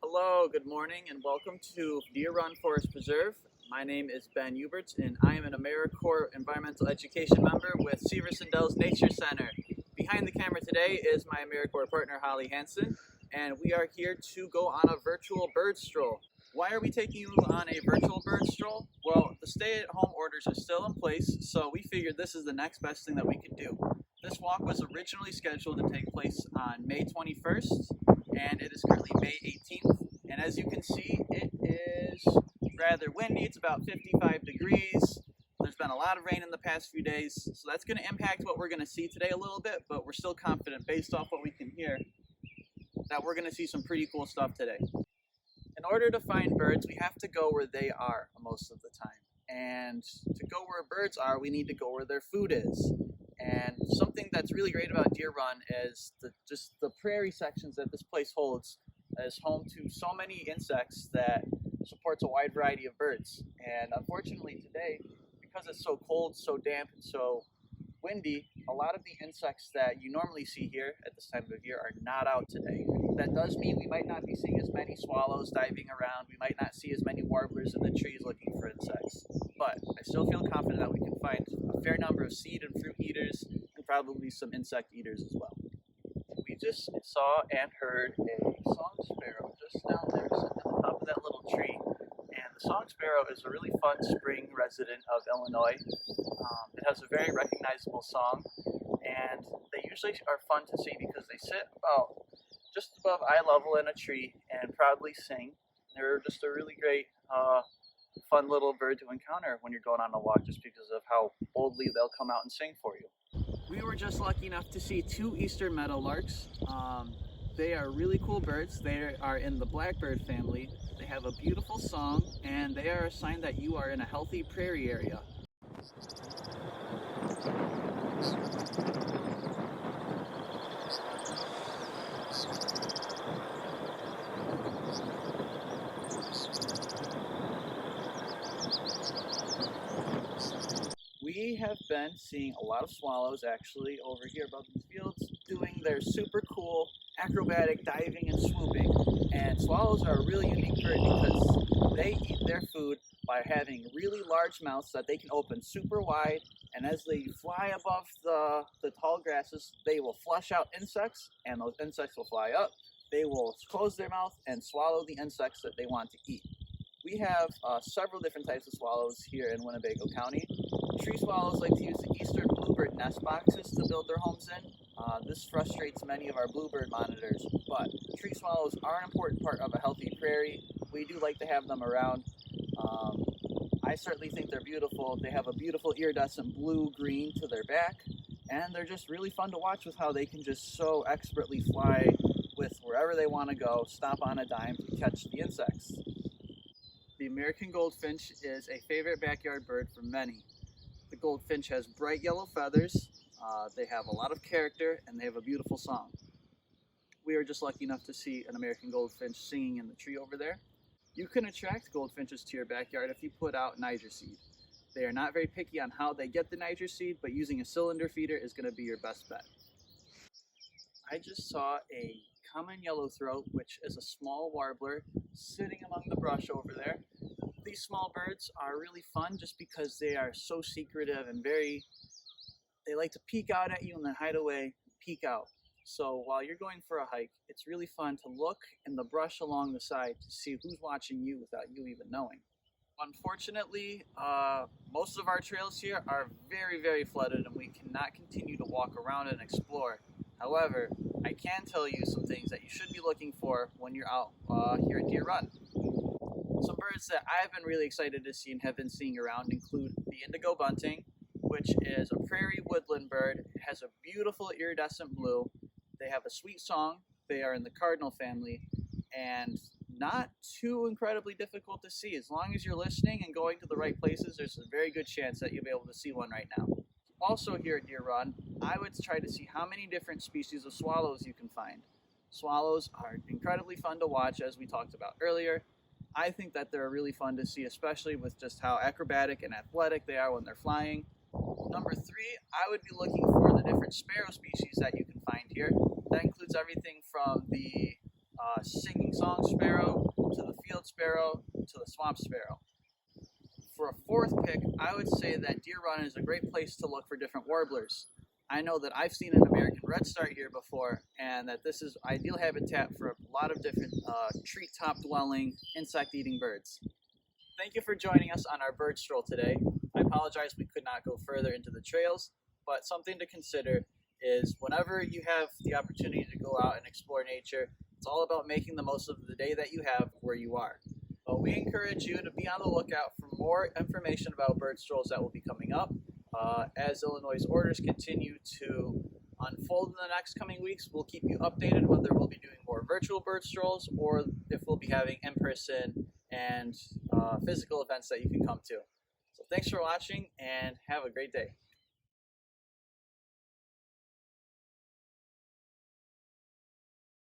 Hello, good morning, and welcome to Deer Run Forest Preserve. My name is Ben Huberts, and I am an Americorp Environmental Education member with Severson Nature Center. Behind the camera today is my Americorp partner, Holly Hansen, and we are here to go on a virtual bird stroll. Why are we taking you on a virtual bird stroll? Well, the stay-at-home orders are still in place, so we figured this is the next best thing that we could do. This walk was originally scheduled to take place on May 21st, and it is currently May 18th. And as you can see, it is rather windy. It's about 55 degrees. There's been a lot of rain in the past few days, so that's going to impact what we're going to see today a little bit, but we're still confident based off what we can hear that we're going to see some pretty cool stuff today. In order to find birds, we have to go where they are most of the time. And to go where birds are, we need to go where their food is. And something that's really great about Deer Run is just the prairie sections that this place holds is home to so many insects that supports a wide variety of birds. And unfortunately today, because it's so cold, so damp, and so windy, a lot of the insects that you normally see here at this time of year are not out today. That does mean we might not be seeing as many swallows diving around, we might not see as many warblers in the trees looking for insects, but I still feel confident that we can find a fair number of seed and fruit eaters and probably some insect eaters as well. We just saw and heard a song sparrow just down there sitting on the top of that little tree. And the song sparrow is a really fun spring resident of Illinois. It has a very recognizable song, and they usually are fun to see because they sit about just above eye level in a tree and proudly sing. They're just a really great, fun little bird to encounter when you're going on a walk, just because of how boldly they'll come out and sing for you. We were just lucky enough to see two eastern meadowlarks. They are really cool birds. They are in the blackbird family. They have a beautiful song, and they are a sign that you are in a healthy prairie area. We have been seeing a lot of swallows actually over here above these fields doing their super cool acrobatic diving and swooping. And swallows are a really unique bird because they eat their food by having really large mouths that they can open super wide, and as they fly above the tall grasses, they will flush out insects, and those insects will fly up. They will close their mouth and swallow the insects that they want to eat. We have several different types of swallows here in Winnebago County. Tree swallows like to use the eastern bluebird nest boxes to build their homes in. This frustrates many of our bluebird monitors, but tree swallows are an important part of a healthy prairie. We do like to have them around. I certainly think they're beautiful. They have a beautiful iridescent blue-green to their back, and they're just really fun to watch with how they can just so expertly fly with wherever they want to go, stop on a dime to catch the insects. The American goldfinch is a favorite backyard bird for many. The goldfinch has bright yellow feathers, they have a lot of character, and they have a beautiful song. We are just lucky enough to see an American goldfinch singing in the tree over there. You can attract goldfinches to your backyard if you put out Niger seed. They are not very picky on how they get the Niger seed, but using a cylinder feeder is going to be your best bet. I just saw a common yellowthroat, which is a small warbler, sitting among the brush over there. These small birds are really fun just because they are so secretive and they like to peek out at you and then hide away, peek out. So while you're going for a hike, it's really fun to look in the brush along the side to see who's watching you without you even knowing. Unfortunately, most of our trails here are very, very flooded and we cannot continue to walk around and explore. However, I can tell you some things that you should be looking for when you're out here at Deer Run. Some birds that I've been really excited to see and have been seeing around include the indigo bunting, which is a prairie woodland bird. It has a beautiful iridescent blue. They have a sweet song. They are in the cardinal family and not too incredibly difficult to see. As long as you're listening and going to the right places, there's a very good chance that you'll be able to see one right now. Also here at Deer Run, I would try to see how many different species of swallows you can find. Swallows are incredibly fun to watch, as we talked about earlier. I think that they're really fun to see, especially with just how acrobatic and athletic they are when they're flying. Number 3, I would be looking for the different sparrow species that you can find here. That includes everything from the singing song sparrow, to the field sparrow, to the swamp sparrow. For a fourth pick, I would say that Deer Run is a great place to look for different warblers. I know that I've seen an American redstart here before, and that this is ideal habitat for a lot of different treetop dwelling, insect eating birds. Thank you for joining us on our bird stroll today. I apologize we could not go further into the trails, but something to consider is whenever you have the opportunity to go out and explore nature, it's all about making the most of the day that you have where you are. But we encourage you to be on the lookout for more information about bird strolls that will be coming up. As Illinois' orders continue to unfold in the next coming weeks, we'll keep you updated whether we'll be doing more virtual bird strolls or if we'll be having in-person and physical events that you can come to. So thanks for watching and have a great day.